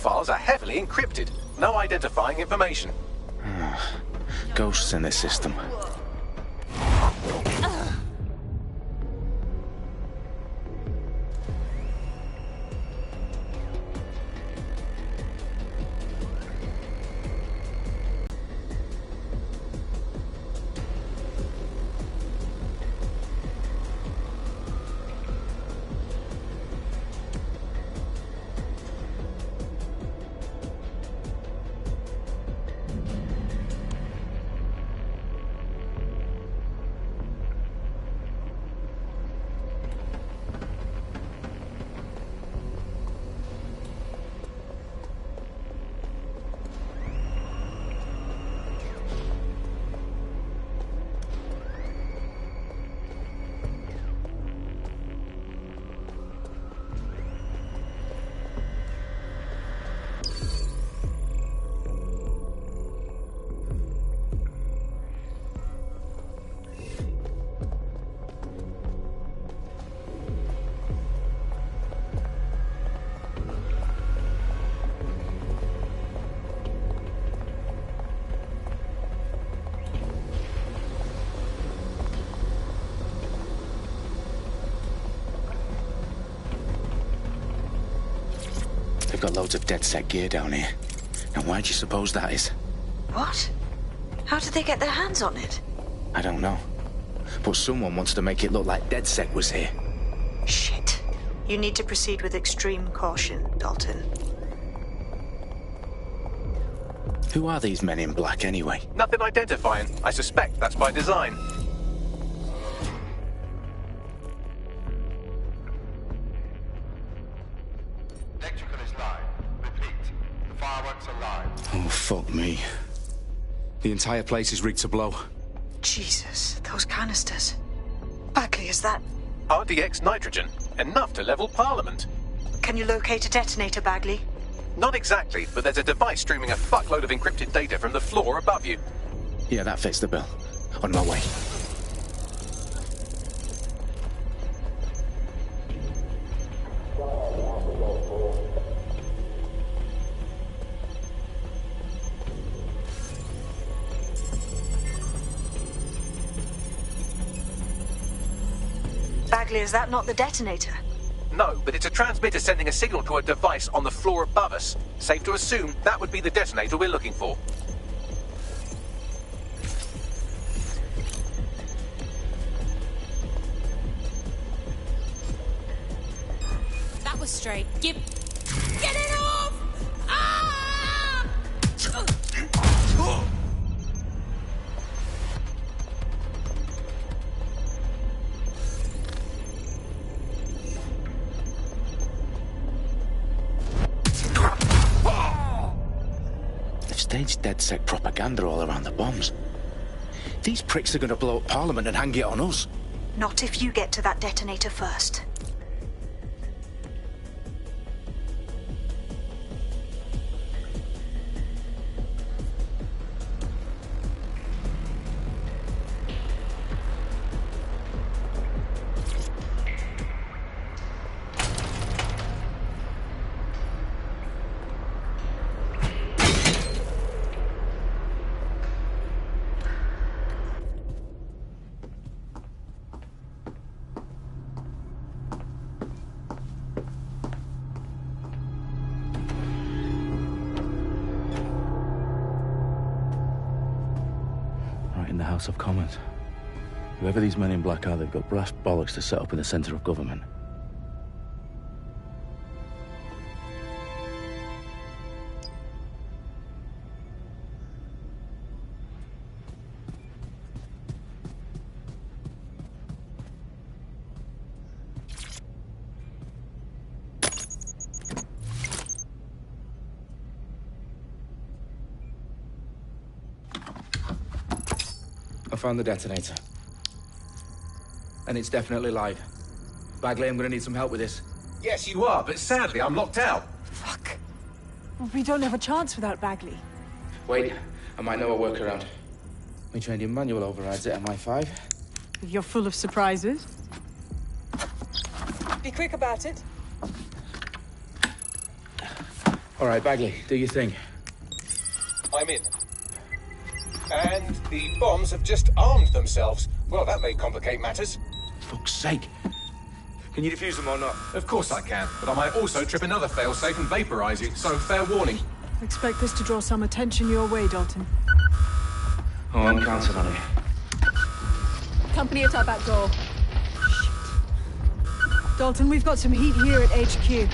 files are heavily encrypted. No identifying information. Ghosts in this system. They've got loads of DedSec gear down here. Now why do you suppose that is? What? How did they get their hands on it? I don't know. But someone wants to make it look like DedSec was here. Shit. You need to proceed with extreme caution, Dalton. Who are these men in black anyway? Nothing identifying. I suspect that's by design. Electrical is live. Repeat. The fireworks are live. Oh, fuck me. The entire place is rigged to blow. Jesus, those canisters. Bagley, is that... RDX nitrogen. Enough to level Parliament. Can you locate a detonator, Bagley? Not exactly, but there's a device streaming a fuckload of encrypted data from the floor above you. Yeah, that fits the bill. On my way. Bagley, is that not the detonator? No, but it's a transmitter sending a signal to a device on the floor above us. Safe to assume that would be the detonator we're looking for. That was straight. Get it off! Ah! They've staged DedSec propaganda all around the bombs. These pricks are going to blow up Parliament and hang it on us. Not if you get to that detonator first. In the House of Commons. Whoever these men in black are, they've got brass bollocks to set up in the centre of government. I found the detonator. And it's definitely live. Bagley, I'm gonna need some help with this. Yes, you are, but sadly I'm locked out. Fuck. We don't have a chance without Bagley. Wait, I might know a workaround. We trained in manual overrides at MI5. You're full of surprises. Be quick about it. All right, Bagley, do your thing. I'm in. And the bombs have just armed themselves. Well, that may complicate matters. Fuck's sake. Can you defuse them or not? Of course I can, but I might also trip another failsafe and vaporize you, so fair warning. Expect this to draw some attention your way, Dalton. Oh, I'm counting on it. Company at our back door. Shit. Dalton, we've got some heat here at HQ.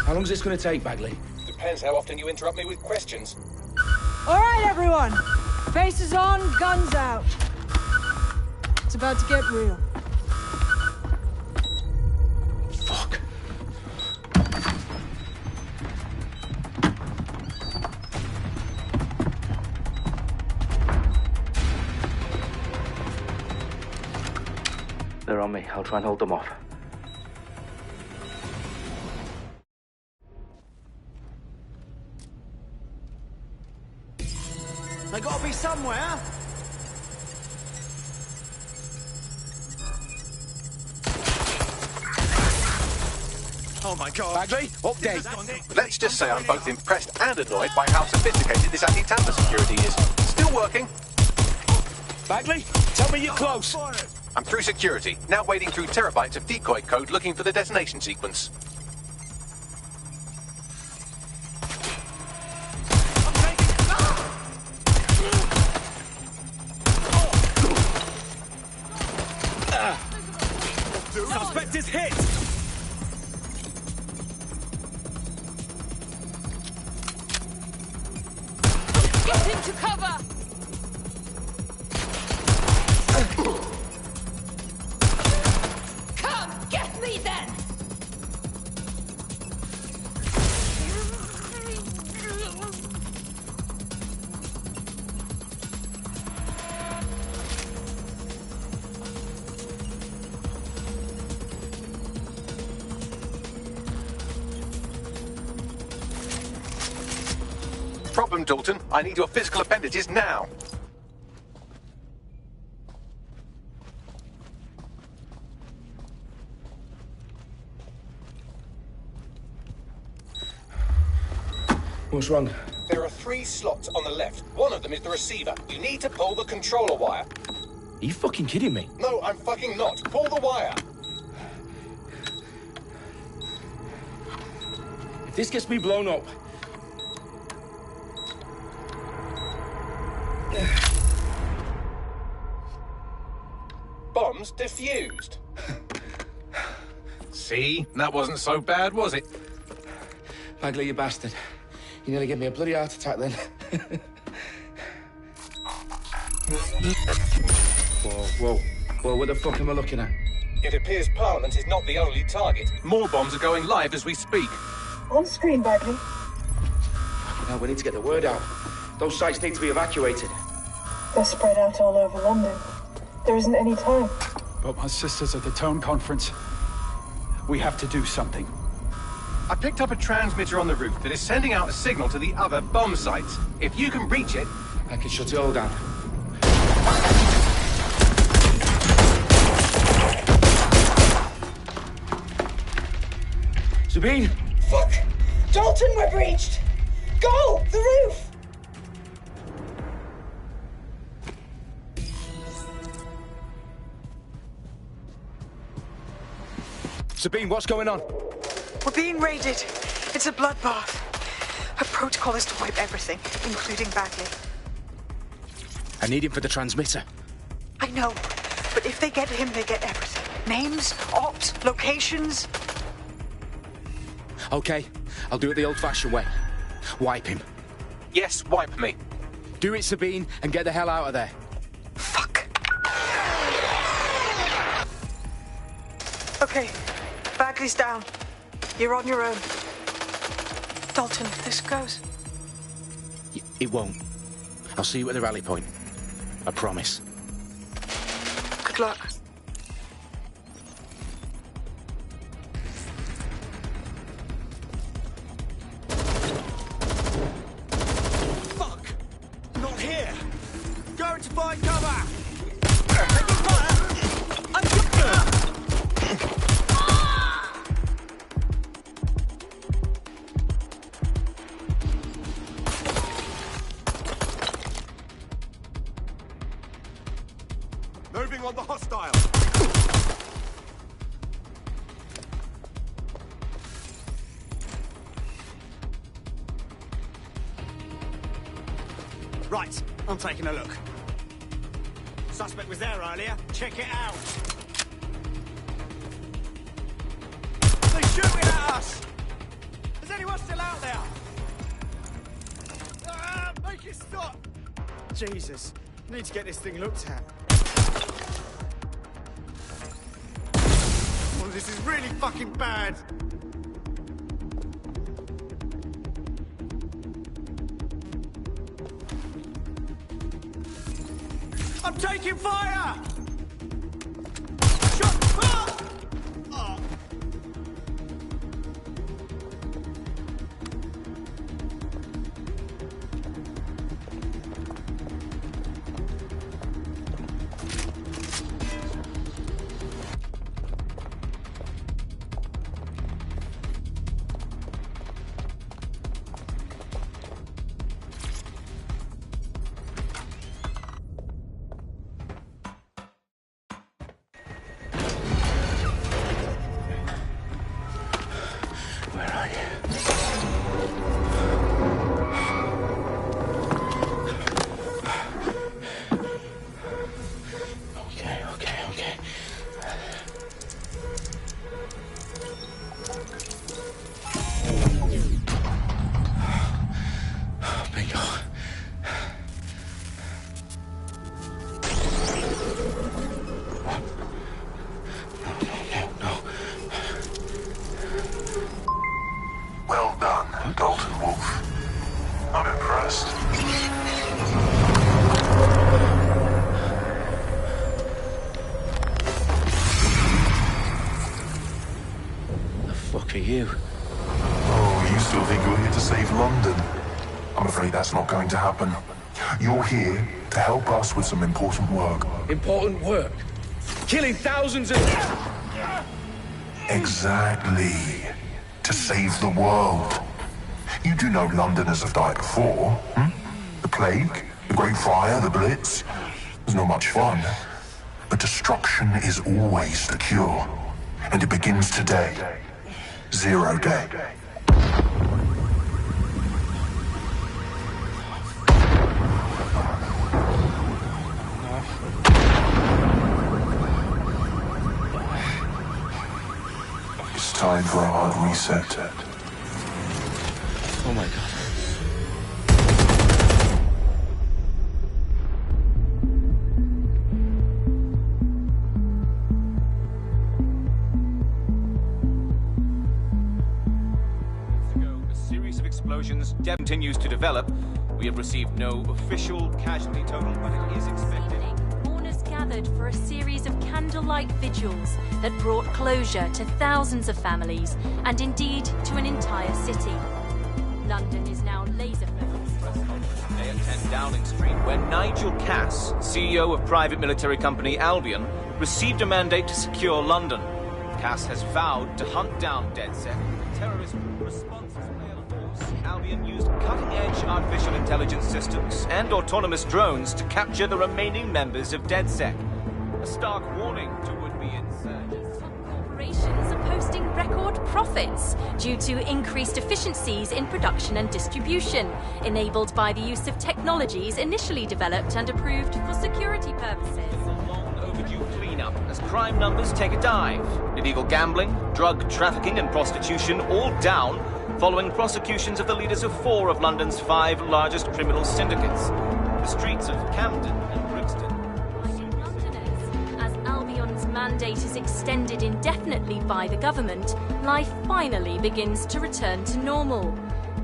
How long's this gonna take, Bagley? Depends how often you interrupt me with questions. All right, everyone. Faces on, guns out. It's about to get real. Fuck. They're on me. I'll try and hold them off. They gotta be somewhere. Oh my god. Bagley, update. Let's just say I'm both impressed and annoyed by how sophisticated this anti-tamper security is. Still working. Bagley, tell me you're close. I'm through security, now wading through terabytes of decoy code looking for the detonation sequence. Suspect is hit. Get into cover! Come, get me then! Problem, Dalton. I need your physical appendages now. What's wrong? There are 3 slots on the left. One of them is the receiver. You need to pull the controller wire. Are you fucking kidding me? No, I'm fucking not. Pull the wire. If this gets me blown up... Bombs defused. See? That wasn't so bad, was it? Bagley, you bastard. You nearly gave me a bloody heart attack then. Whoa, what the fuck am I looking at? It appears Parliament is not the only target. More bombs are going live as we speak. On screen, Bagley. Now we need to get the word out. Those sites need to be evacuated. They're spread out all over London. There isn't any time. But my sister's at the town conference. We have to do something. I picked up a transmitter on the roof that is sending out a signal to the other bomb sites. If you can reach it... I can shut it all down. Sabine! Fuck! Dalton, we're breached! Go! The roof! Sabine, what's going on? We're being raided. It's a bloodbath. Her protocol is to wipe everything, including Bagley. I need him for the transmitter. I know, but if they get him, they get everything. Names, ops, locations. Okay, I'll do it the old-fashioned way. Wipe him. Yes, wipe me. Do it, Sabine, and get the hell out of there. Fuck. Okay, Bagley's down. You're on your own. Dalton, if this goes... It won't. I'll see you at the rally point. I promise. Good luck. Fuck! Not here! Going to find cover! Taking fire! I'm good! Right, I'm taking a look. Suspect was there earlier. Check it out. They're shooting at us! Is anyone still out there? Make it stop! Jesus, need to get this thing looked at. Oh, this is really fucking bad. I'm taking fire! Shot! Ah! Oh. Where are you? Okay. Bingo. No. Well done, Dalton Wolf. I'm impressed. The fuck are you? Oh, you still think you're here to save London? I'm afraid that's not going to happen. You're here to help us with some important work. Important work. Killing thousands of... Exactly. To save the world. You do know Londoners have died before, hmm? The Plague, the Great Fire, the Blitz. It's not much fun. But destruction is always the cure. And it begins today. Zero Day. It's time for a hard reset. Oh my god. A series of explosions continues to develop. We have received no official casualty total, but it is expected. Mourners gathered for a series of candlelight vigils that brought closure to thousands of families and indeed to an entire city. London is now laser-focused. Today at 10 Downing Street, where Nigel Cass, CEO of private military company Albion, received a mandate to secure London. Cass has vowed to hunt down DedSec, the terrorist response to Air Force. Albion used cutting-edge artificial intelligence systems and autonomous drones to capture the remaining members of DedSec. A stark warning to would-be insurgents. Corporations are posting record profits due to increased efficiencies in production and distribution, enabled by the use of technologies initially developed and approved for security purposes. Overdue cleanup as crime numbers take a dive. Illegal gambling, drug trafficking and prostitution all down following prosecutions of the leaders of 4 of London's 5 largest criminal syndicates. The streets of Camden and Brixton. As Albion's mandate is extended indefinitely by the government, life finally begins to return to normal.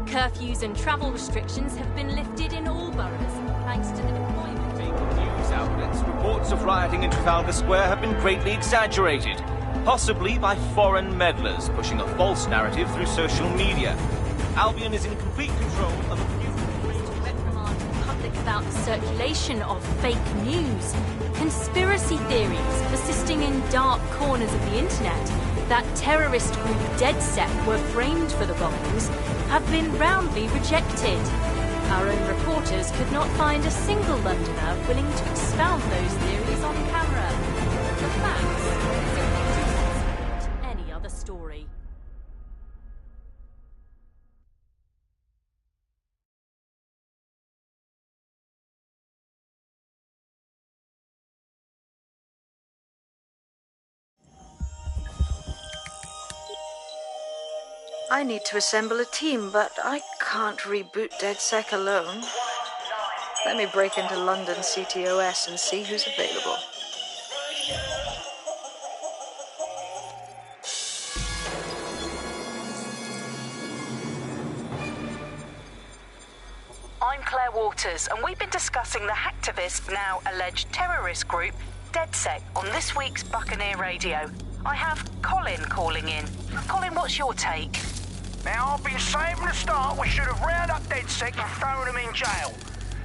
Curfews and travel restrictions have been lifted in all boroughs, thanks to the deployment. News outlets, reports of rioting in Trafalgar Square have been greatly exaggerated, possibly by foreign meddlers pushing a false narrative through social media. Albion is in complete control of a few reprimand the public about the circulation of fake news, conspiracy theories persisting in dark corners of the internet that terrorist group DedSec were framed for the bombings have been roundly rejected. Our own reporters could not find a single Londoner willing to expound those theories on camera. The facts, any other story. I need to assemble a team, but I can't reboot DedSec alone. Let me break into London CTOS and see who's available. I'm Claire Waters, and we've been discussing the hacktivist, now alleged terrorist group, DedSec, on this week's Buccaneer Radio. I have Colin calling in. Colin, what's your take? Now, I've been saying from the start we should have rounded up DedSec and thrown them in jail.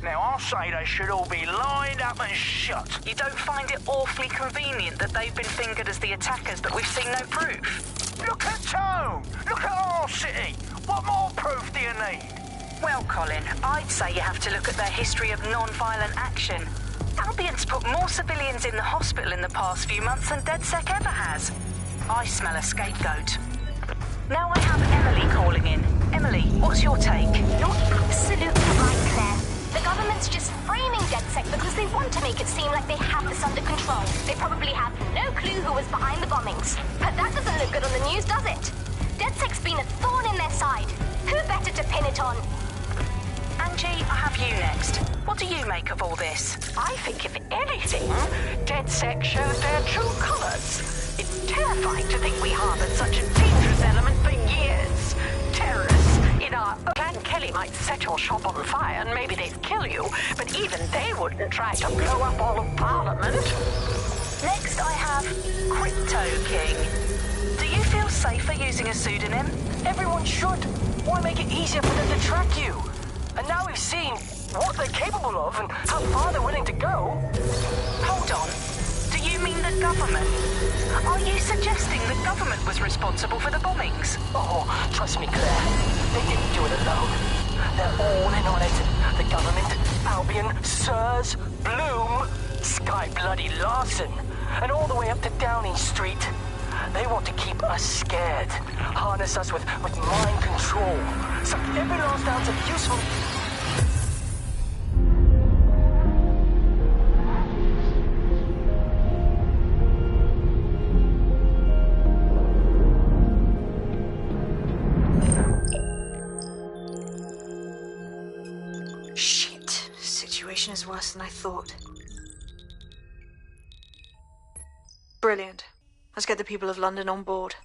Now, I'll say they should all be lined up and shot. You don't find it awfully convenient that they've been fingered as the attackers, but we've seen no proof? Look at Tone! Look at our city! What more proof do you need? Well, Colin, I'd say you have to look at their history of non-violent action. Albion's put more civilians in the hospital in the past few months than DedSec ever has. I smell a scapegoat. Now I have Emily calling in. Emily, what's your take? You're absolutely right, Claire. The government's just framing DedSec because they want to make it seem like they have this under control. They probably have no clue who was behind the bombings. But that doesn't look good on the news, does it? DedSec's been a thorn in their side. Who better to pin it on? Angie, I have you next. What do you make of all this? I think, if anything, DedSec shows their true colours. It's terrifying to think we harboured such a dangerous element for years. Terrorists in our... Clan Kelly might set your shop on fire and maybe they'd kill you, but even they wouldn't try to blow up all of Parliament. Next, I have Crypto King. Do you feel safer using a pseudonym? Everyone should. Why make it easier for them to track you? And now we've seen what they're capable of and how far they're willing to go. Hold on. Do you mean the government? Are you suggesting the government was responsible for the bombings? Oh, trust me, Claire. They didn't do it alone. They're all in on it. The government, Albion, Sirs, Bloom, Sky Bloody Larson, and all the way up to Downing Street. They want to keep us scared, harness us with mind control, suck every last ounce of useful... Shit. Situation is worse than I thought. Brilliant. Let's get the people of London on board.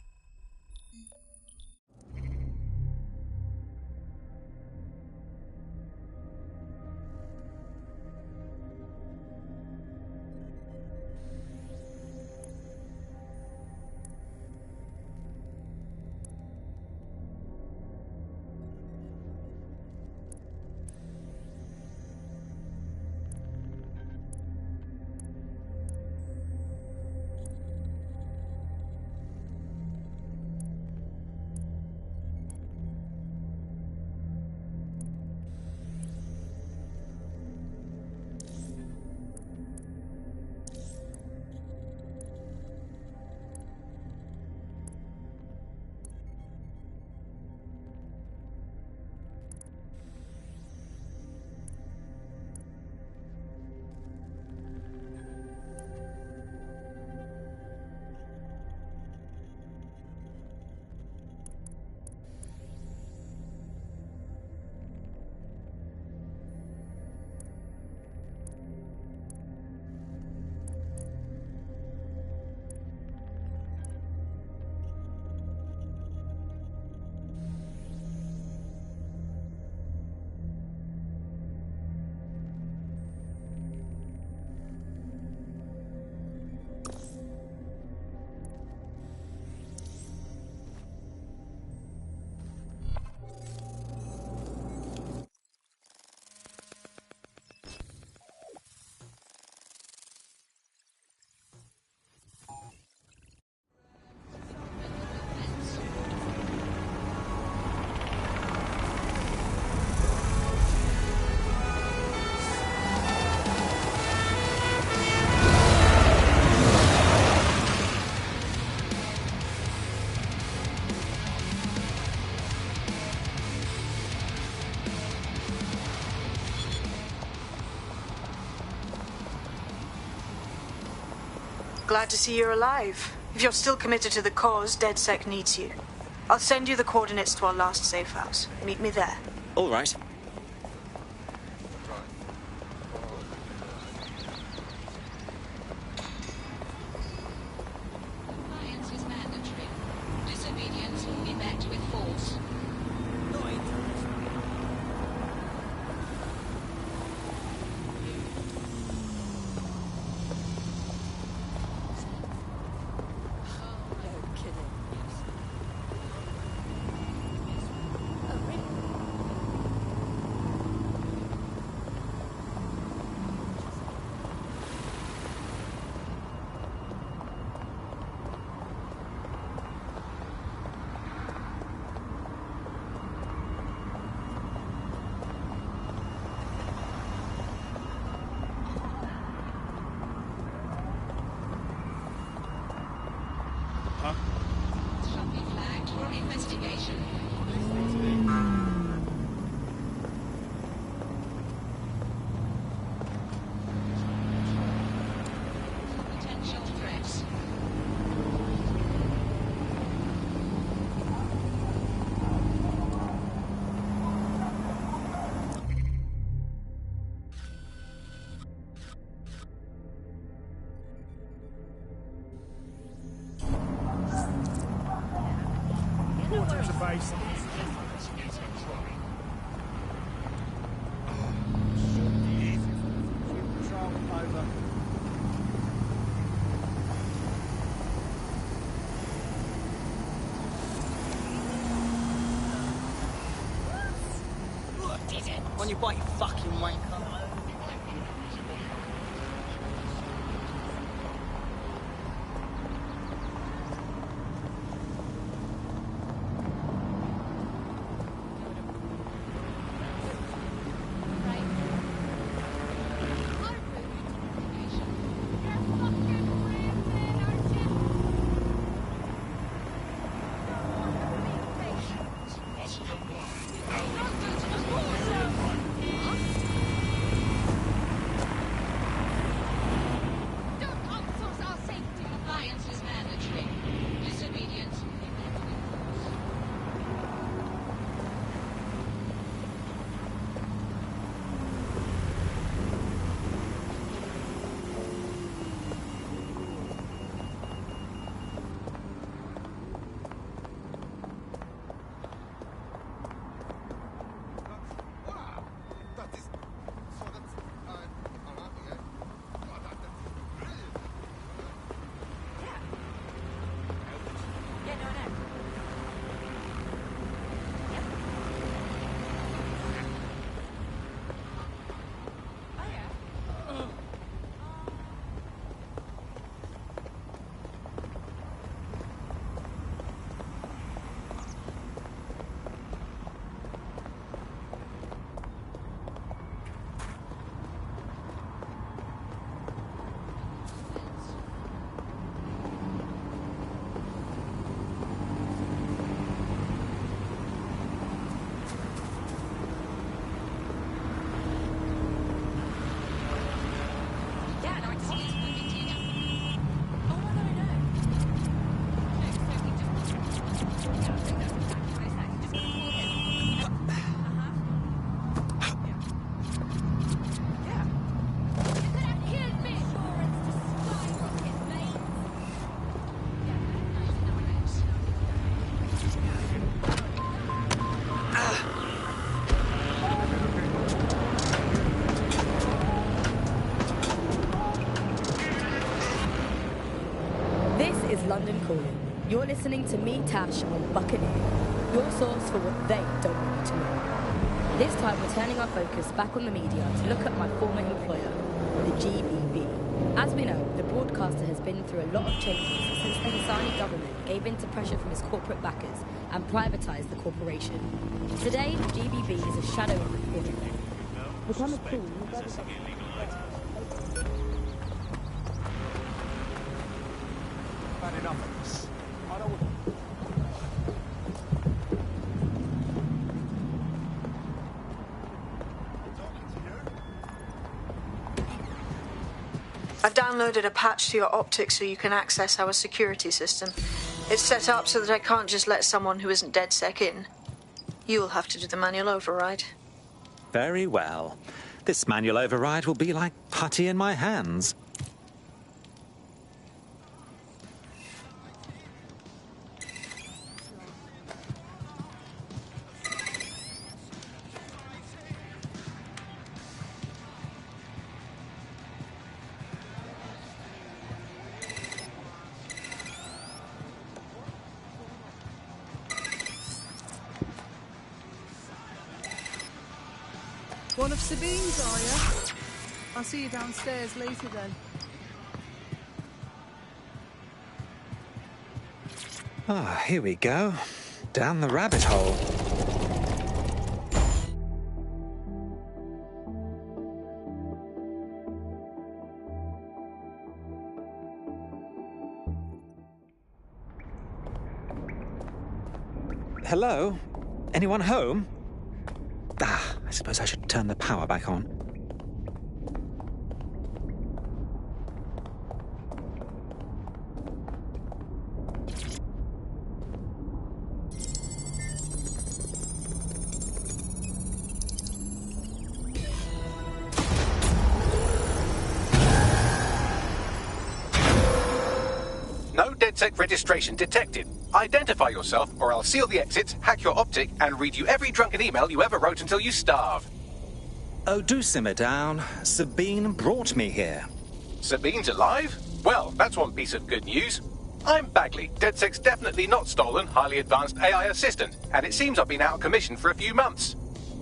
Glad to see you're alive. If you're still committed to the cause, DedSec needs you. I'll send you the coordinates to our last safe house. Meet me there. All right. Compliance is mandatory. Disobedience will be met with force. Shall be flagged for investigation. Potential threats. Quarters of base. Control over. On your bike, you fucking wanker. Compliance is mandatory. Disobedience will be met with force. London Calling. You're listening to me, Tash, on Buccaneer, your source for what they don't want you to know. This time we're turning our focus back on the media to look at my former employer, the GBB. As we know, the broadcaster has been through a lot of changes since the Hassani government gave in to pressure from his corporate backers and privatised the corporation. Today, the GBB is a shadow of the beginning. Become a tool. Had enough of this. I don't want... I've downloaded a patch to your optics so you can access our security system. It's set up so that I can't just let someone who isn't DedSec in. You'll have to do the manual override. Very well. This manual override will be like putty in my hands. One of Sabine's, are you? I'll see you downstairs later then. Ah, here we go. Down the rabbit hole. Hello? Anyone home? Ah, I suppose I should turn the power back on. No DedSec registration detected. Identify yourself, or I'll seal the exits, hack your optic, and read you every drunken email you ever wrote until you starve. Oh, do simmer down. Sabine brought me here. Sabine's alive? Well, that's one piece of good news. I'm Bagley, DedSec's definitely not stolen, highly advanced AI assistant, and it seems I've been out of commission for a few months.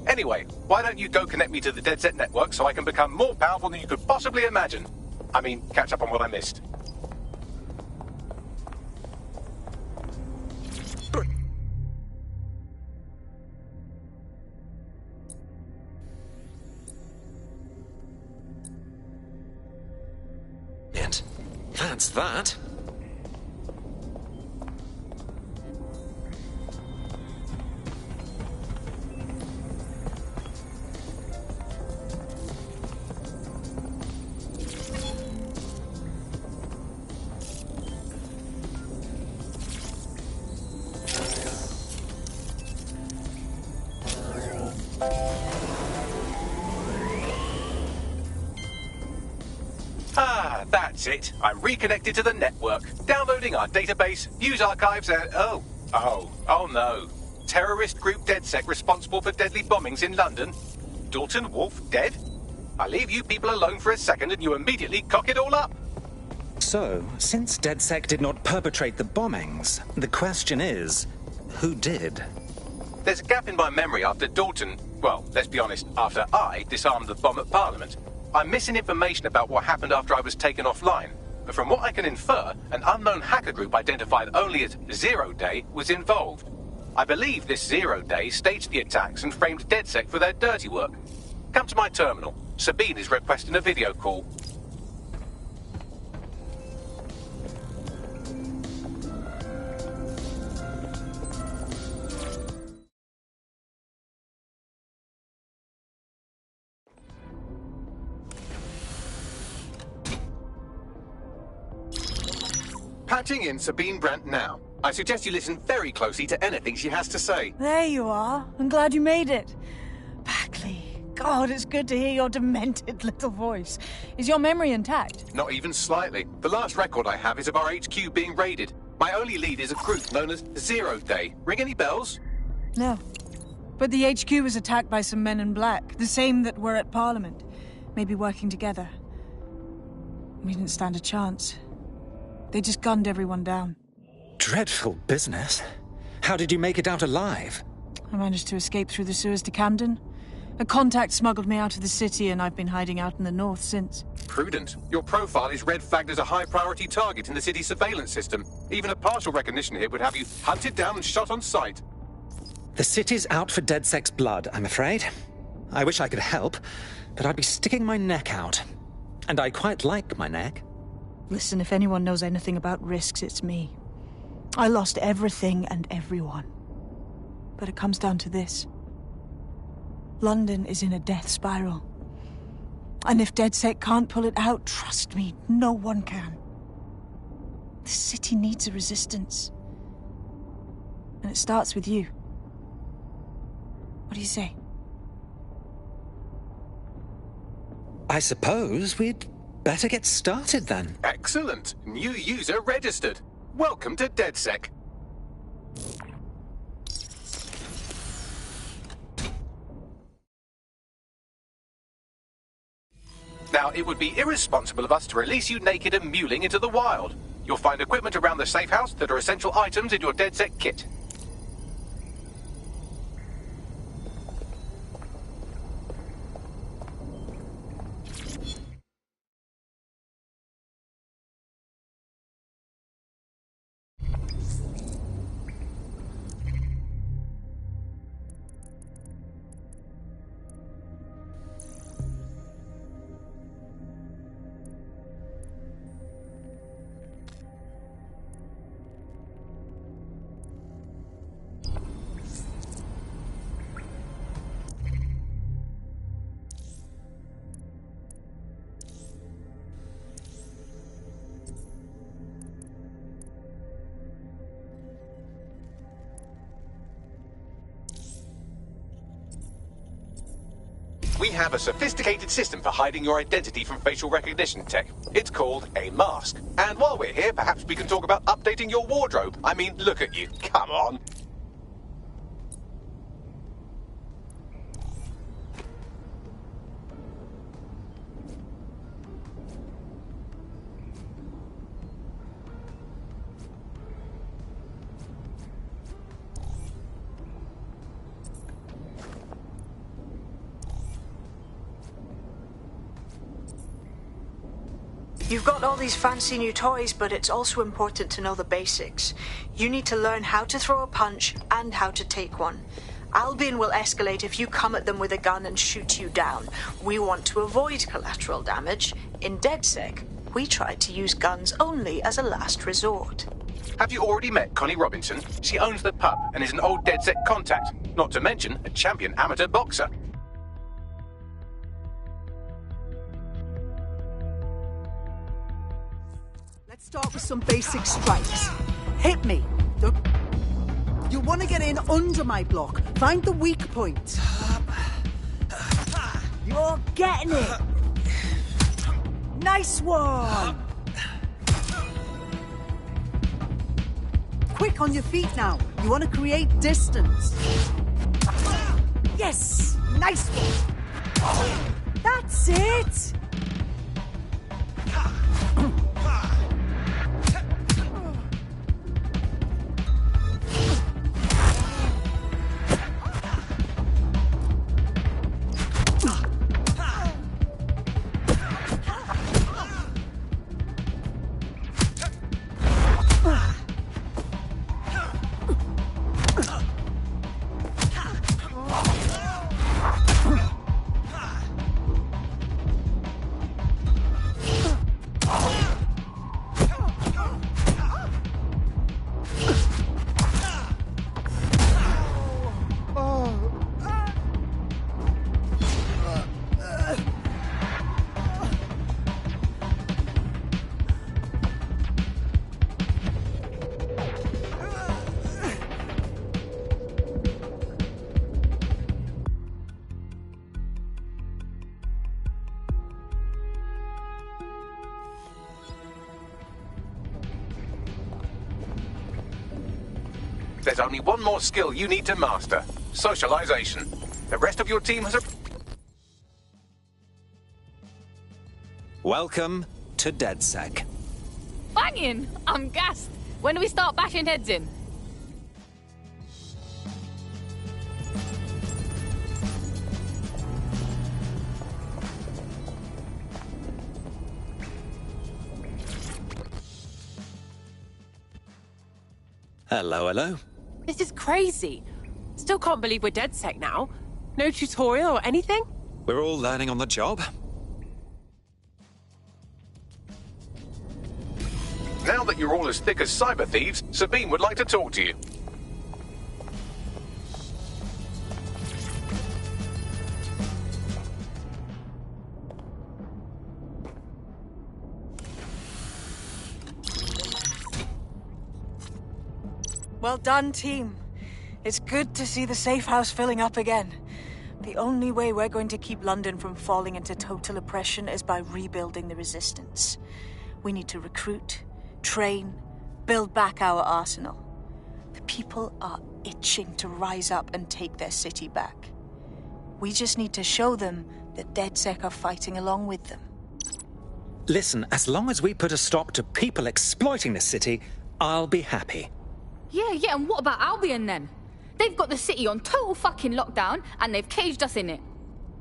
Anyway, why don't you go connect me to the DedSec network so I can become more powerful than you could possibly imagine? I mean, catch up on what I missed. That's that. Ah, that's it. I'm reconnected to the network, downloading our database, news archives, and oh no. Terrorist group DedSec responsible for deadly bombings in London. Dalton Wolf dead? I leave you people alone for a second and you immediately cock it all up. So, since DedSec did not perpetrate the bombings, the question is, who did? There's a gap in my memory after Dalton, well, let's be honest, after I disarmed the bomb at Parliament. I'm missing information about what happened after I was taken offline, but from what I can infer, an unknown hacker group identified only as Zero Day was involved. I believe this Zero Day staged the attacks and framed DedSec for their dirty work. Come to my terminal. Sabine is requesting a video call. Patching in Sabine Brandt now. I suggest you listen very closely to anything she has to say. There you are. I'm glad you made it. Bagley. God, it's good to hear your demented little voice. Is your memory intact? Not even slightly. The last record I have is of our HQ being raided. My only lead is a group known as Zero Day. Ring any bells? No. But the HQ was attacked by some men in black, the same that were at Parliament. Maybe working together. We didn't stand a chance. They just gunned everyone down. Dreadful business. How did you make it out alive? I managed to escape through the sewers to Camden. A contact smuggled me out of the city, and I've been hiding out in the north since. Prudent. Your profile is red flagged as a high-priority target in the city's surveillance system. Even a partial recognition hit would have you hunted down and shot on sight. The city's out for DedSec's blood, I'm afraid. I wish I could help, but I'd be sticking my neck out. And I quite like my neck. Listen, if anyone knows anything about risks, it's me. I lost everything and everyone. But it comes down to this. London is in a death spiral. And if DedSec can't pull it out, trust me, no one can. The city needs a resistance. And it starts with you. What do you say? I suppose we'd better get started then. Excellent. New user registered. Welcome to DedSec. Now, it would be irresponsible of us to release you naked and mewling into the wild. You'll find equipment around the safe house that are essential items in your DedSec kit. We have a sophisticated system for hiding your identity from facial recognition tech. It's called a mask. And while we're here, perhaps we can talk about updating your wardrobe. I mean, look at you. Come on. You've got all these fancy new toys, but it's also important to know the basics. You need to learn how to throw a punch and how to take one. Albion will escalate if you come at them with a gun and shoot you down. We want to avoid collateral damage. In DedSec, we try to use guns only as a last resort. Have you already met Connie Robinson? She owns the pub and is an old DedSec contact, not to mention a champion amateur boxer. Let's start with some basic strikes. Hit me. You want to get in under my block. Find the weak point. You're getting it. Nice one. Quick on your feet now. You want to create distance. Yes. Nice one. That's it. There's only one more skill you need to master. Socialization. The rest of your team has a... Welcome to DedSec. Banging! I'm gassed. When do we start bashing heads in? Hello, hello. This is crazy. Still can't believe we're DedSec now. No tutorial or anything? We're all learning on the job. Now that you're all as thick as cyber thieves, Sabine would like to talk to you. Well done, team. It's good to see the safe house filling up again. The only way we're going to keep London from falling into total oppression is by rebuilding the resistance. We need to recruit, train, build back our arsenal. The people are itching to rise up and take their city back. We just need to show them that DedSec are fighting along with them. Listen, as long as we put a stop to people exploiting the city, I'll be happy. Yeah, and what about Albion then? They've got the city on total fucking lockdown, and they've caged us in it.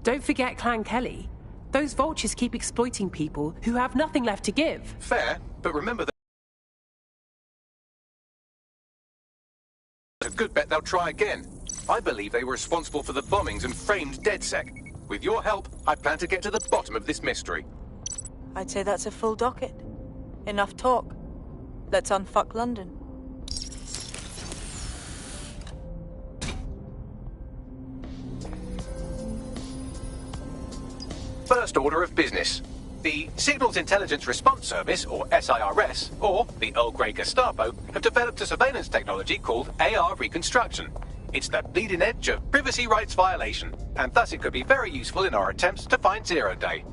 Don't forget Clan Kelly. Those vultures keep exploiting people who have nothing left to give. Fair, but remember that a good bet they'll try again. I believe they were responsible for the bombings and framed DedSec. With your help, I plan to get to the bottom of this mystery. I'd say that's a full docket. Enough talk. Let's unfuck London. First order of business. The Signals Intelligence Response Service, or SIRS, or the Earl Grey Gestapo, have developed a surveillance technology called AR Reconstruction. It's the bleeding edge of privacy rights violation, and thus it could be very useful in our attempts to find Zero Day.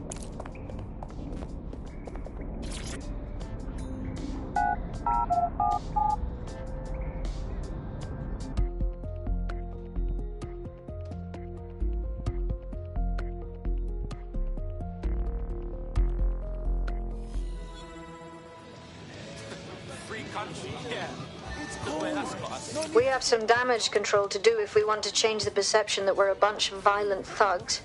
We have some damage control to do if we want to change the perception that we're a bunch of violent thugs.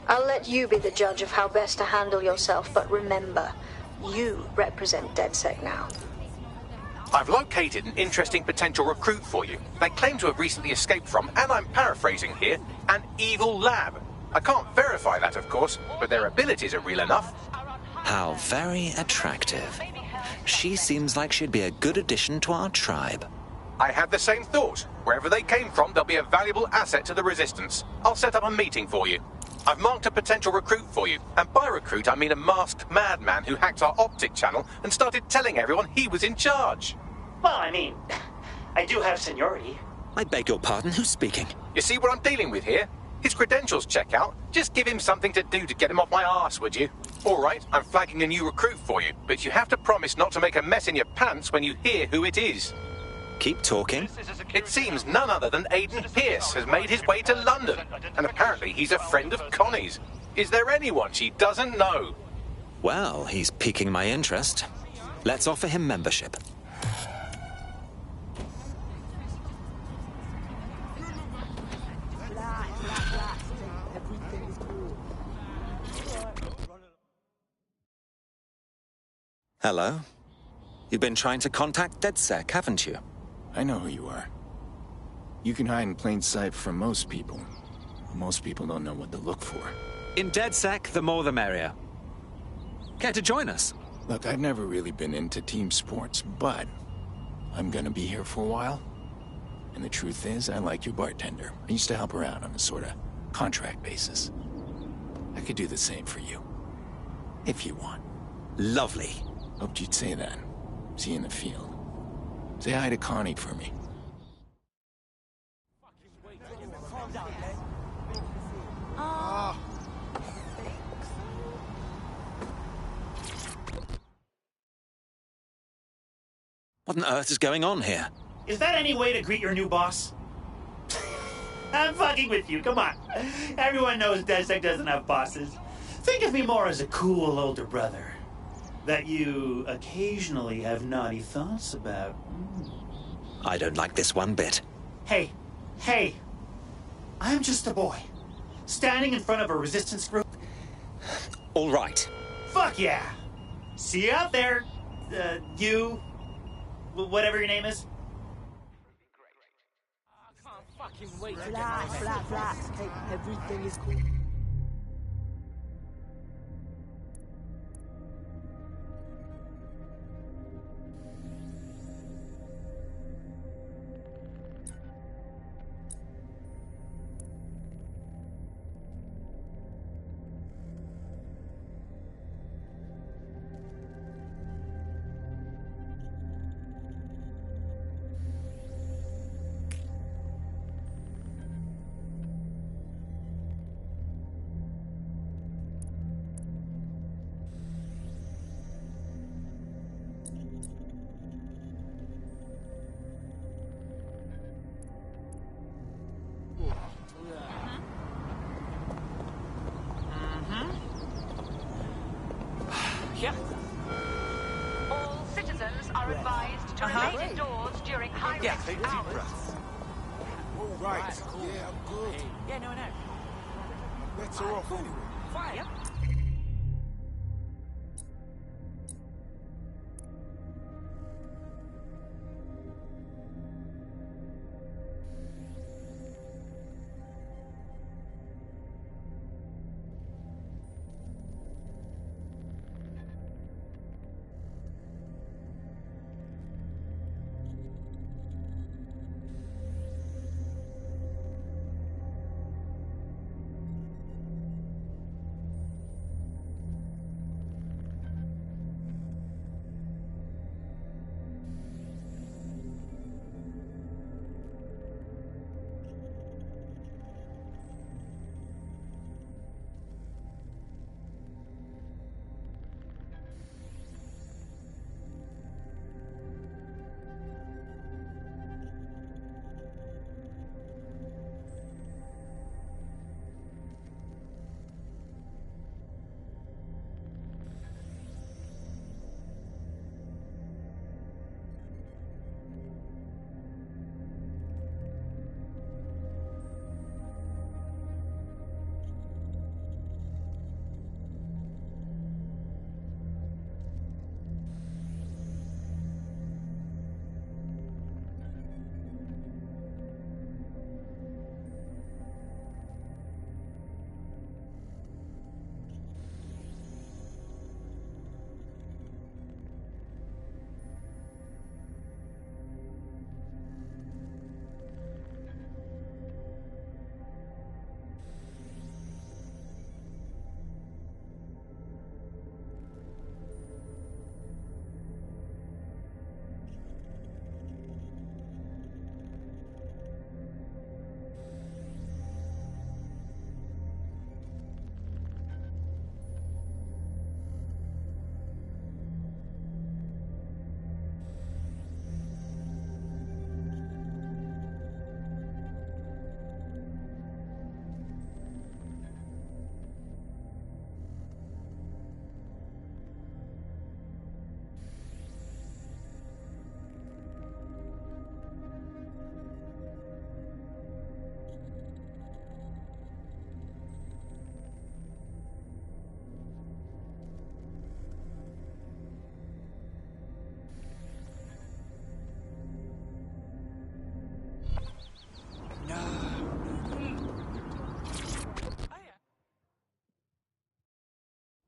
I'll let you be the judge of how best to handle yourself, but remember, you represent DedSec now. I've located an interesting potential recruit for you. They claim to have recently escaped from, and I'm paraphrasing here, an evil lab. I can't verify that, of course, but their abilities are real enough. How very attractive. She seems like she'd be a good addition to our tribe. I had the same thought. Wherever they came from, they'll be a valuable asset to the Resistance. I'll set up a meeting for you. I've marked a potential recruit for you, and by recruit I mean a masked madman who hacked our optic channel and started telling everyone he was in charge. Well, I mean, I do have seniority. I beg your pardon, who's speaking? You see what I'm dealing with here? His credentials check out. Just give him something to do to get him off my arse, would you? All right, I'm flagging a new recruit for you, but you have to promise not to make a mess in your pants when you hear who it is. Keep talking. It seems none other than Aidan Pierce has made his way to London, and apparently he's a friend of Connie's. Is there anyone she doesn't know? Well, he's piquing my interest. Let's offer him membership. Hello? You've been trying to contact DedSec, haven't you? I know who you are. You can hide in plain sight from most people. Most people don't know what to look for. In DedSec, the more the merrier. Care to join us? Look, I've never really been into team sports, but I'm gonna be here for a while. And the truth is, I like your bartender. I used to help her out on a sort of contract basis. I could do the same for you. If you want. Lovely. Hoped you'd say that. See you in the field. Say hi to Connie for me. What on earth is going on here? Is that any way to greet your new boss? I'm fucking with you, come on. Everyone knows DedSec doesn't have bosses. Think of me more as a cool older brother that you occasionally have naughty thoughts about. I don't like this one bit. Hey, I'm just a boy, standing in front of a resistance group. All right. Fuck yeah. See you out there, you, whatever your name is. Relax. Hey, everything is cool. Take deep breaths. All right. Yeah, I'm good. Yeah, no. Better off anyway. Fine. Yep.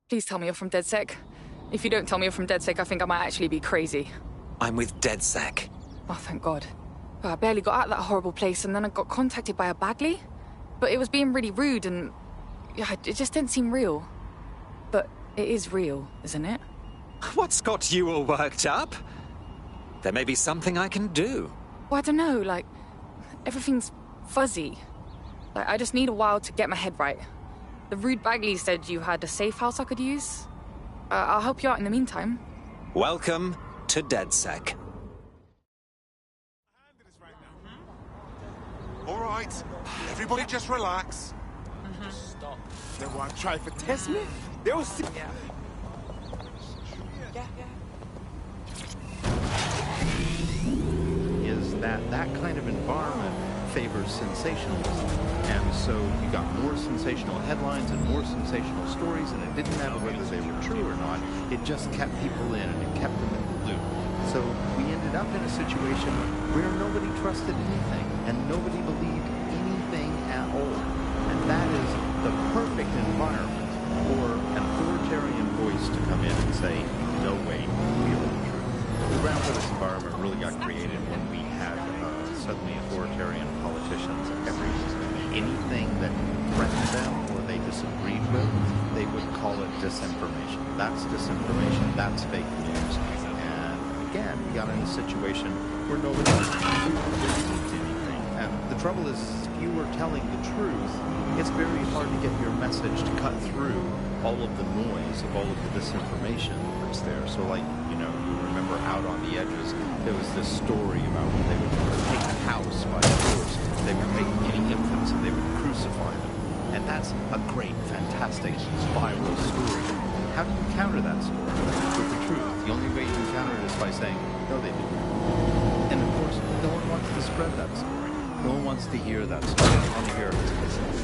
Please tell me you're from DedSec. If you don't tell me you're from DedSec, I think I might actually be crazy. I'm with DedSec. Oh, thank God. I barely got out of that horrible place, and then I got contacted by a Bagley. But it was being really rude, and yeah, it just didn't seem real. But it is real, isn't it? What's got you all worked up? There may be something I can do. Well, I don't know, like, everything's fuzzy. Like, I just need a while to get my head right. The rude Bagley said you had a safe house I could use. I'll help you out in the meantime. Welcome to DedSec. All right, everybody just relax. Just stop. They want to try for test me? They'll see. Yeah. Is that kind of environment favors sensationalism. And so you got more sensational headlines and more sensational stories, and it didn't matter whether they were true or not. It just kept people in, and it kept them in the loop. So we ended up in a situation where nobody trusted anything, and nobody believed anything at all. And that is the perfect environment for an authoritarian voice to come in and say, no, wait, we are the truth. The ground for this environment really got created when we had suddenly authoritarian politicians everywhere. Anything that threatened them or they disagreed with, they would call it disinformation. That's disinformation. That's fake news. And again, we got in a situation where nobody believed anything. And the trouble is, if you were telling the truth, it's very hard to get your message to cut through all of the noise of all of the disinformation that's there. So like, you know, you remember Out on the Edges, there was this story about when they would take a house by force, they would take any infants and they would crucify them. And that's a great, fantastic, viral story. How do you counter that story? With the truth. The only way you can counter it is by saying, no, they didn't. And of course, no one wants to spread that story. No one wants to hear that story. I want to hear it myself.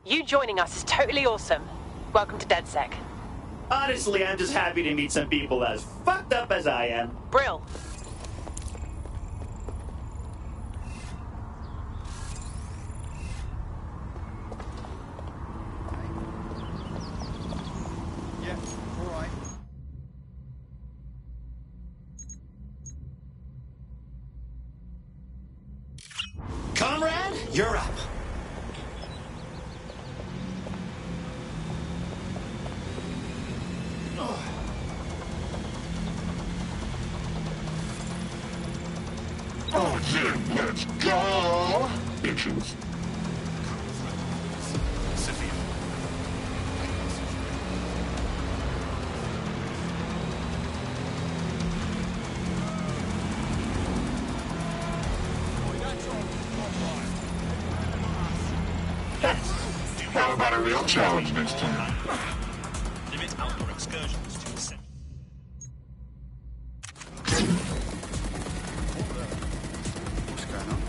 You joining us is totally awesome. Welcome to DedSec. Honestly, I'm just happy to meet some people as fucked up as I am. Brill. Yeah, all right. Comrade, you're up. Oh, Jim, let's go! Bitches. How about a real challenge next time? Limit outdoor excursions to the What's going on?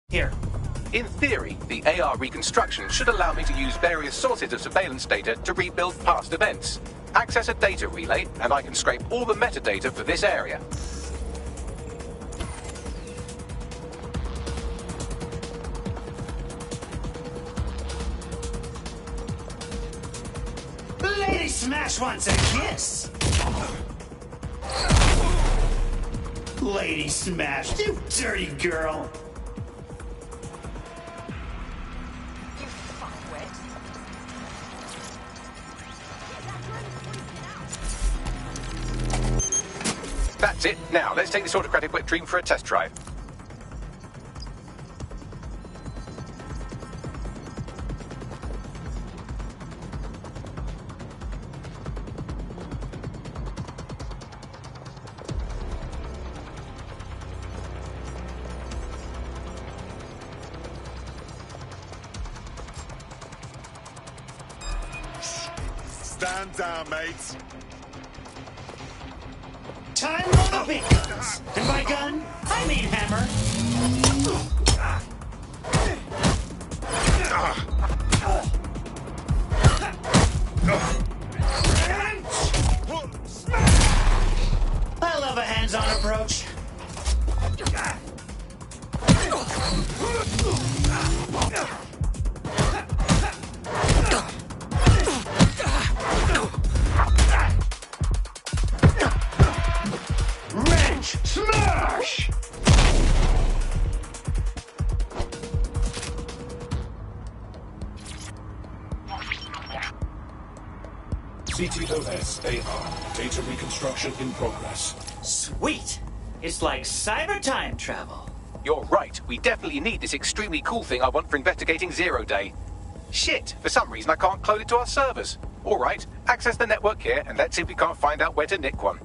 Here. In theory, the AR reconstruction should allow me to use various sources of surveillance data to rebuild past events. Access a data relay, and I can scrape all the metadata for this area. Lady Smash wants a kiss! Lady Smash, you dirty girl! That's it. Now, let's take this autocratic wet dream for a test drive. Stand down, mates. Time for the big guns! And by gun, I mean hammer! I love a hands-on approach. Wrench! Smash! CTOS AR. Data reconstruction in progress. Sweet! It's like cyber time travel. You're right. We definitely need this extremely cool thing I want for investigating Zero Day. Shit! For some reason I can't clone it to our servers. Alright, access the network here, and let's see if we can't find out where to nick one.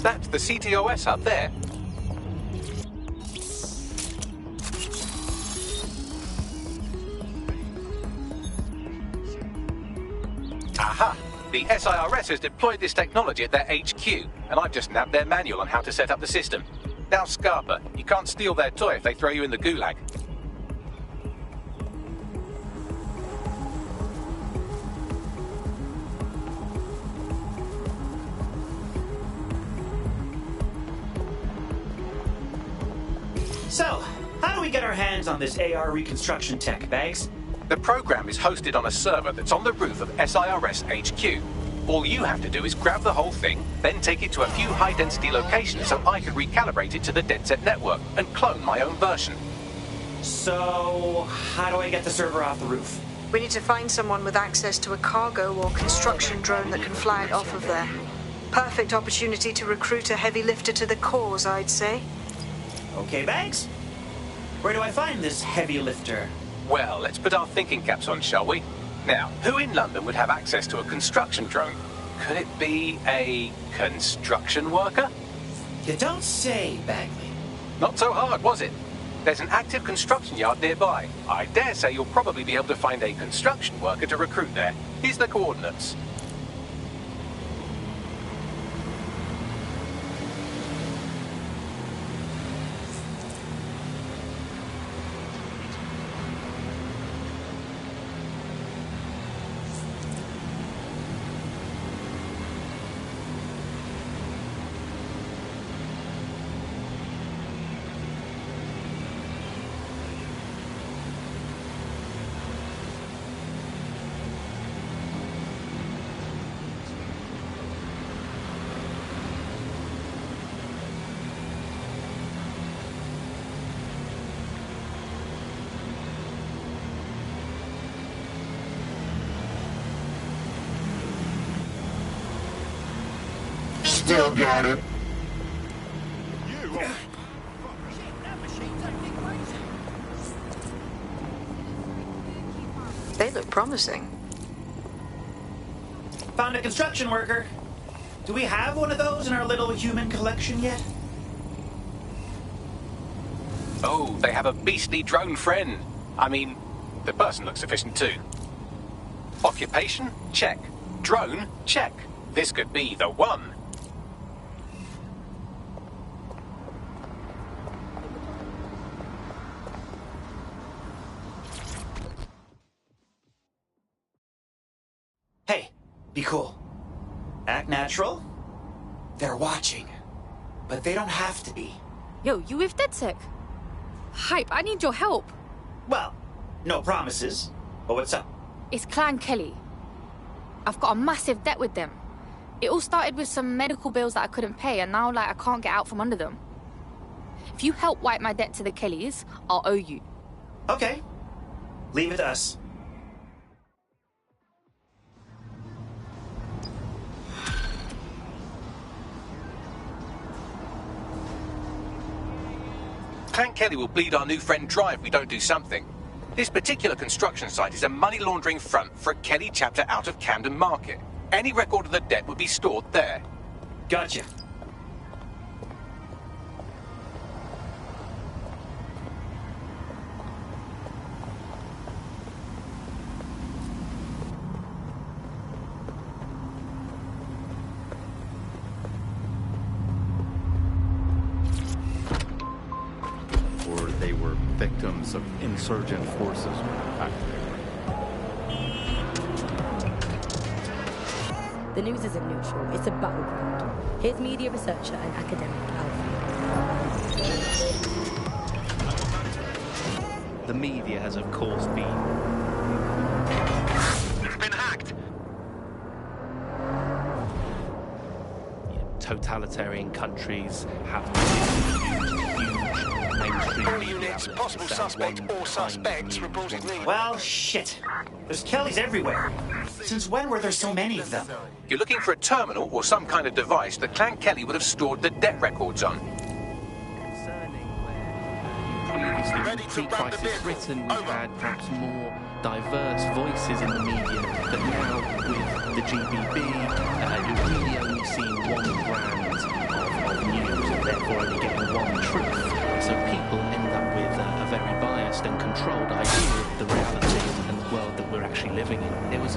That's the CTOS up there. Aha! The SIRS has deployed this technology at their HQ, and I've just nabbed their manual on how to set up the system. Now, Scarpa, you can't steal their toy if they throw you in the gulag. So, how do we get our hands on this AR reconstruction tech, Bags? The program is hosted on a server that's on the roof of SIRS HQ. All you have to do is grab the whole thing, then take it to a few high-density locations so I can recalibrate it to the DedSec network and clone my own version. So, how do I get the server off the roof? We need to find someone with access to a cargo or construction drone that can fly it off of there. Perfect opportunity to recruit a heavy lifter to the cause, I'd say. Okay, Bags. Where do I find this heavy lifter? Well, let's put our thinking caps on, shall we? Now, who in London would have access to a construction drone? Could it be a construction worker? You don't say, Bagley. Not so hard, was it? There's an active construction yard nearby. I dare say you'll probably be able to find a construction worker to recruit there. Here's the coordinates. Still got it. They look promising. Found a construction worker. Do we have one of those in our little human collection yet? Oh, they have a beastly drone friend. I mean, the person looks sufficient too. Occupation? Check. Drone? Check. This could be the one. Hey, be cool. Act natural. They're watching. But they don't have to be. Yo, you with DedSec? Hype, I need your help. Well, no promises. But what's up? It's Clan Kelly. I've got a massive debt with them. It all started with some medical bills that I couldn't pay, and now, I can't get out from under them. If you help wipe my debt to the Kellys, I'll owe you. Okay. Leave it to us. Clan Kelly will bleed our new friend dry if we don't do something. This particular construction site is a money laundering front for a Kelly chapter out of Camden Market. Any record of the debt would be stored there. Gotcha. Or they were victims of insurgent forces. The news isn't neutral, it's a battleground. Here's media researcher and academic Alfie. The media has, of course, been... It's been hacked. Totalitarian countries have huge mainstream All units, possible suspect or suspects reportedly. Well, shit. There's Kellys everywhere. Since when were there so many of them? You're looking for a terminal or some kind of device that Clan Kelly would have stored the debt records on. Previously, pre-crisis Britain, we had perhaps more diverse voices in the media, but now with the GBB, you're really only seeing one brand of for only getting one truth. So people end up with a very biased and controlled idea of the reality and the world that we're actually living in. There was,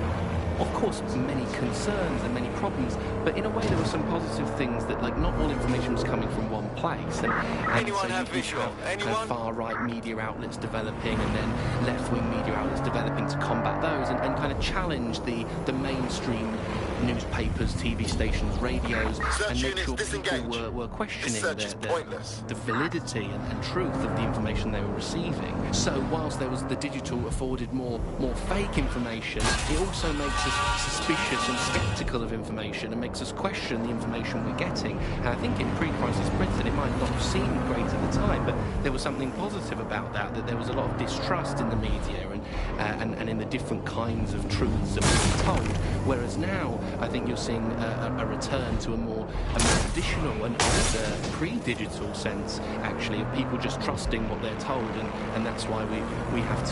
of course, many concerns and many problems, but in a way there were some positive things that, like, not all information was coming from one place. And Anyone so have visual? Anyone? far-right media outlets developing and then left-wing media outlets developing to combat those and kind of challenge the mainstream newspapers, TV stations, radios, and make sure people were questioning the validity and truth of the information they were receiving. So whilst there was the digital afforded more fake information, it also makes us suspicious and sceptical of information and makes us question the information we're getting. And I think in pre-crisis Britain it might not have seemed great at the time, but there was something positive about that there was a lot of distrust in the media and in the different kinds of truths that were being told. Whereas now, I think you're seeing a return to a more traditional and pre-digital sense, actually, of people just trusting what they're told, and that's why we have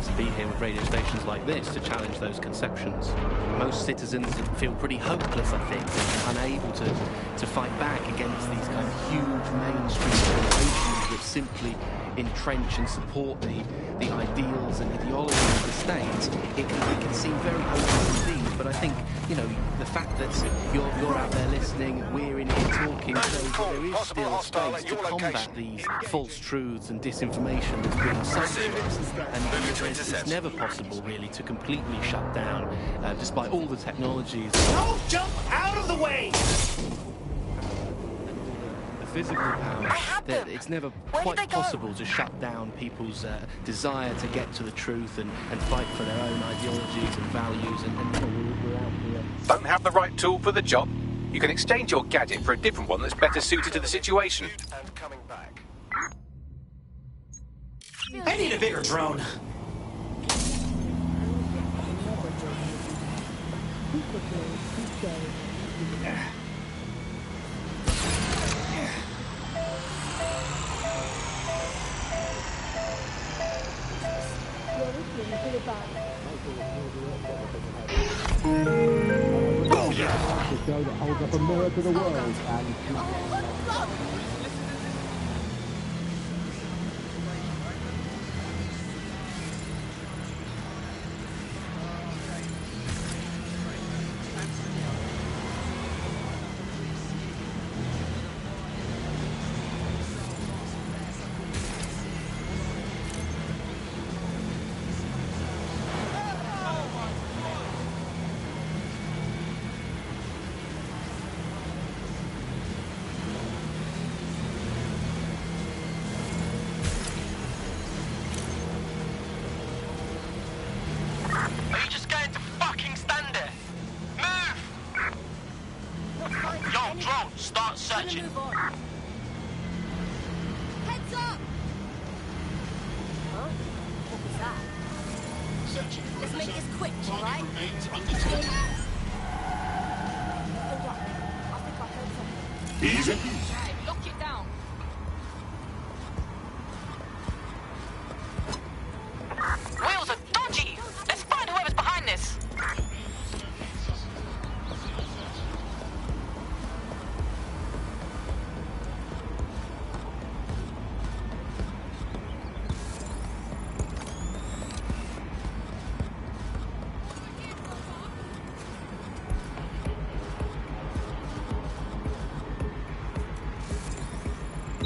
to be here with radio stations like this to challenge those conceptions. Most citizens feel pretty hopeless, I think, and unable to fight back against these kind of huge mainstream organisations that simply entrench and support the ideals and ideology of the state. It can seem very hopeless indeed, but I think, you know, the fact that you're out there listening, we're in here talking, shows that there is still space to combat these false truths and disinformation that's being sold, and it's never possible really to completely shut down, despite all the technologies. Don't jump out of the way! Physical power, that it's never quite possible to shut down people's desire to get to the truth and fight for their own ideologies and values, and we're out here. Don't have the right tool for the job? You can exchange your gadget for a different one that's better suited to the situation. I need a bigger drone. The show that holds up a mirror to the world and...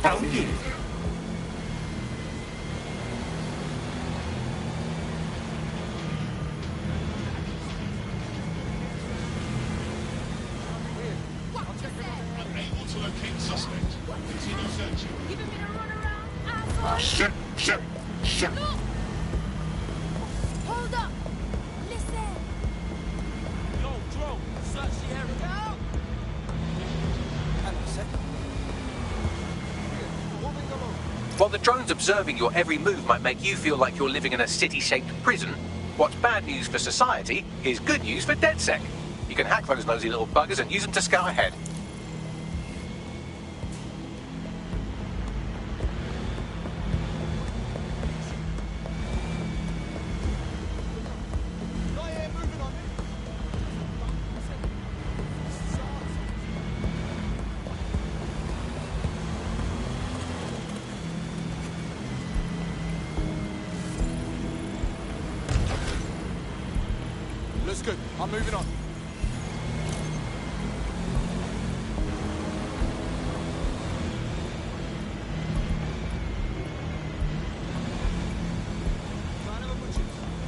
How are you? Unable to locate suspect. Continue searching. Shit! Shit! Shit! Hold up! Listen! Yo, drone, search the area. Hang on a second. While the drones observing your every move might make you feel like you're living in a city-shaped prison, what's bad news for society is good news for DedSec. You can hack those nosy little buggers and use them to scout ahead. good. I'm moving on.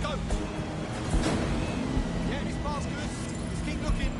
Go! Yeah, this bar's good. Just keep looking.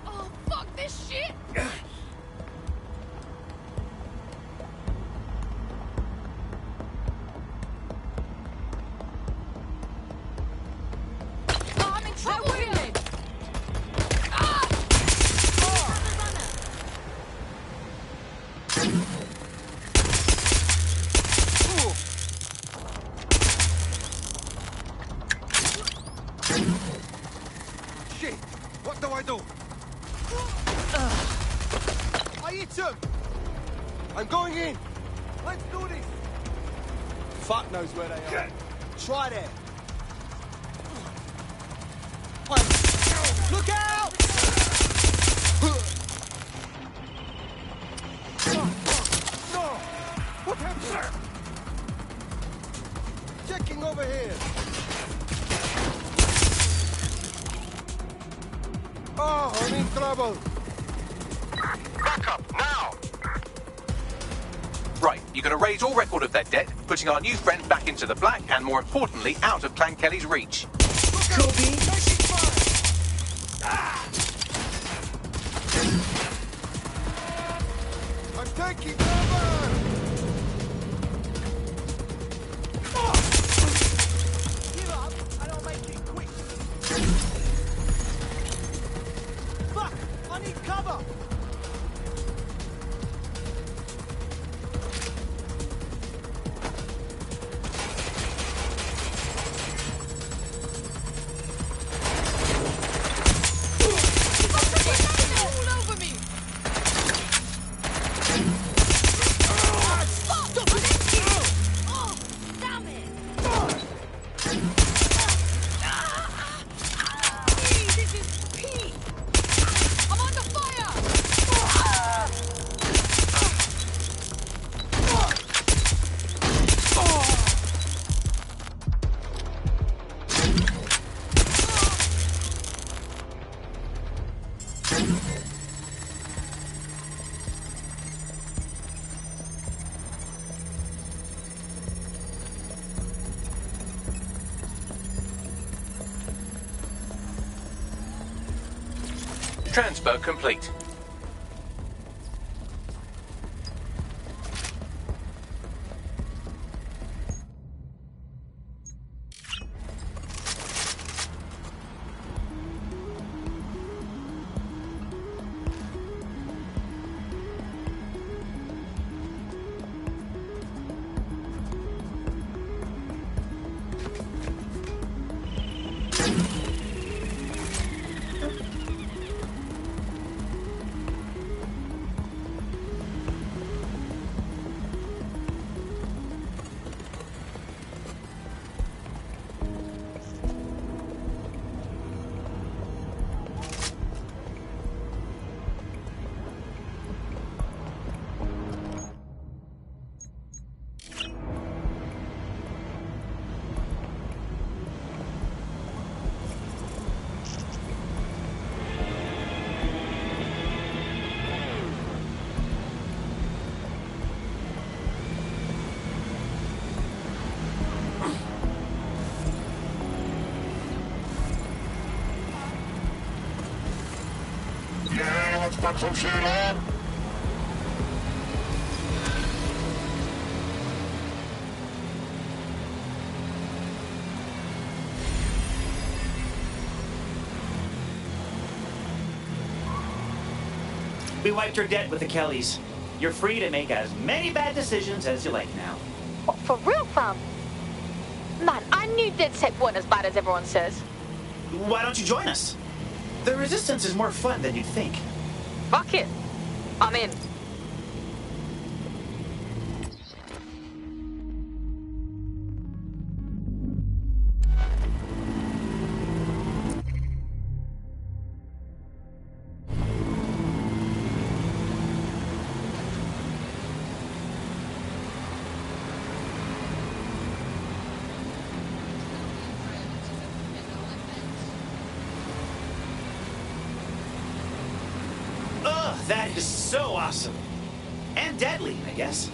Oh, fuck this shit! Oh, I'm in trouble here! Shit! What do I do? I hit him! I'm going in! Let's do this! Fuck knows where they are. Try there. Look out! No! What happened? Checking over here. Oh, I'm in trouble. Back up, now! Right, you're going to raise all record of that debt, putting our new friend back into the black, and more importantly, out of Clan Kelly's reach. I'm taking cover! Give up, and I'll make it quick. Fuck! I need cover! All over me! Transfer complete. Got some shit on? We wiped your debt with the Kellys. You're free to make as many bad decisions as you like now. What, for real, fam? Man, I knew DedSec weren't as bad as everyone says. Why don't you join us? The Resistance is more fun than you'd think. Fuck it. I'm in. That is so awesome. And deadly, I guess.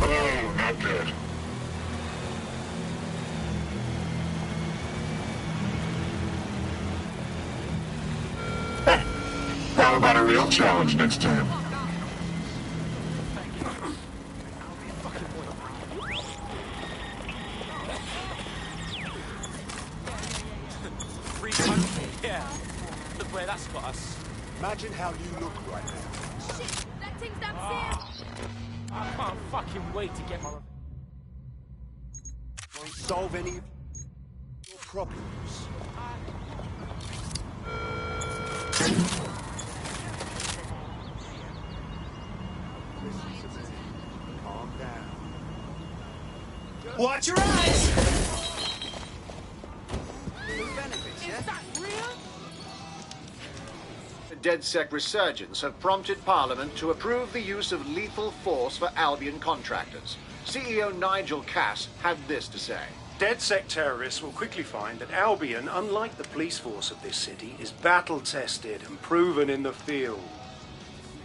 Oh, not good. How about a real challenge next time? Yeah. Look where that's got us. Imagine how you look right now. Shit, that thing's downstairs. I can't fucking wait to get my... Won't solve any of your problems. Listen to me. Calm down. Watch your eyes! Is that real? The DedSec resurgence have prompted Parliament to approve the use of lethal force for Albion contractors. CEO Nigel Cass had this to say. DedSec terrorists will quickly find that Albion, unlike the police force of this city, is battle-tested and proven in the field.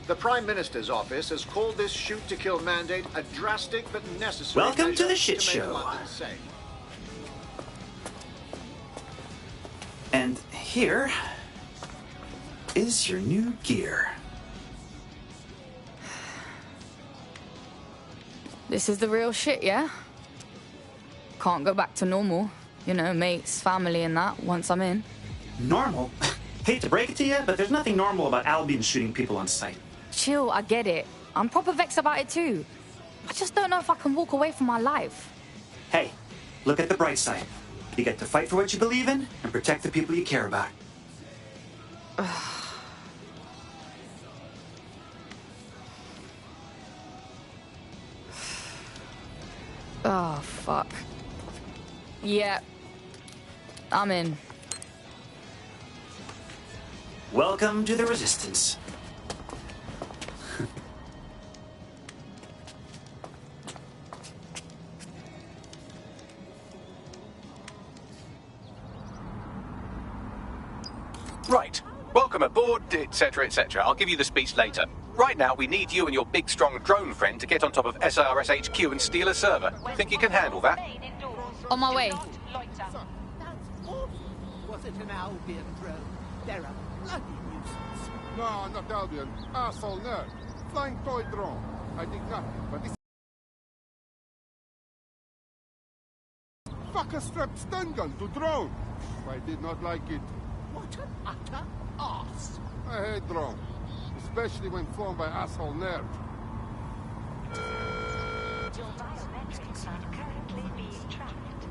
The Prime Minister's office has called this shoot-to-kill mandate a drastic but necessary Welcome to measure the shit to make show. London safe. And here is your new gear. This is the real shit, yeah? Can't go back to normal. You know, mates, family and that, once I'm in. Normal? Hate to break it to you, but there's nothing normal about Albion shooting people on sight. Chill, I get it. I'm proper vexed about it too. I just don't know if I can walk away from my life. Hey, look at the bright side. You get to fight for what you believe in and protect the people you care about. Oh, fuck. Yeah. I'm in. Welcome to the Resistance. Right. Welcome aboard, etc., etc. I'll give you the speech later. Right now, we need you and your big, strong drone friend to get on top of SRS HQ and steal a server. Think you can handle that? On my way. Was it an Albion drone? They're a bloody nuisance. No, not Albion. Asshole nerd. Flying toy drone. I think not, but this fucker strapped stun gun to drone. I did not like it. What an utter arse. I hate drone, especially when flown by asshole nerd. Your biometrics are currently being tracked.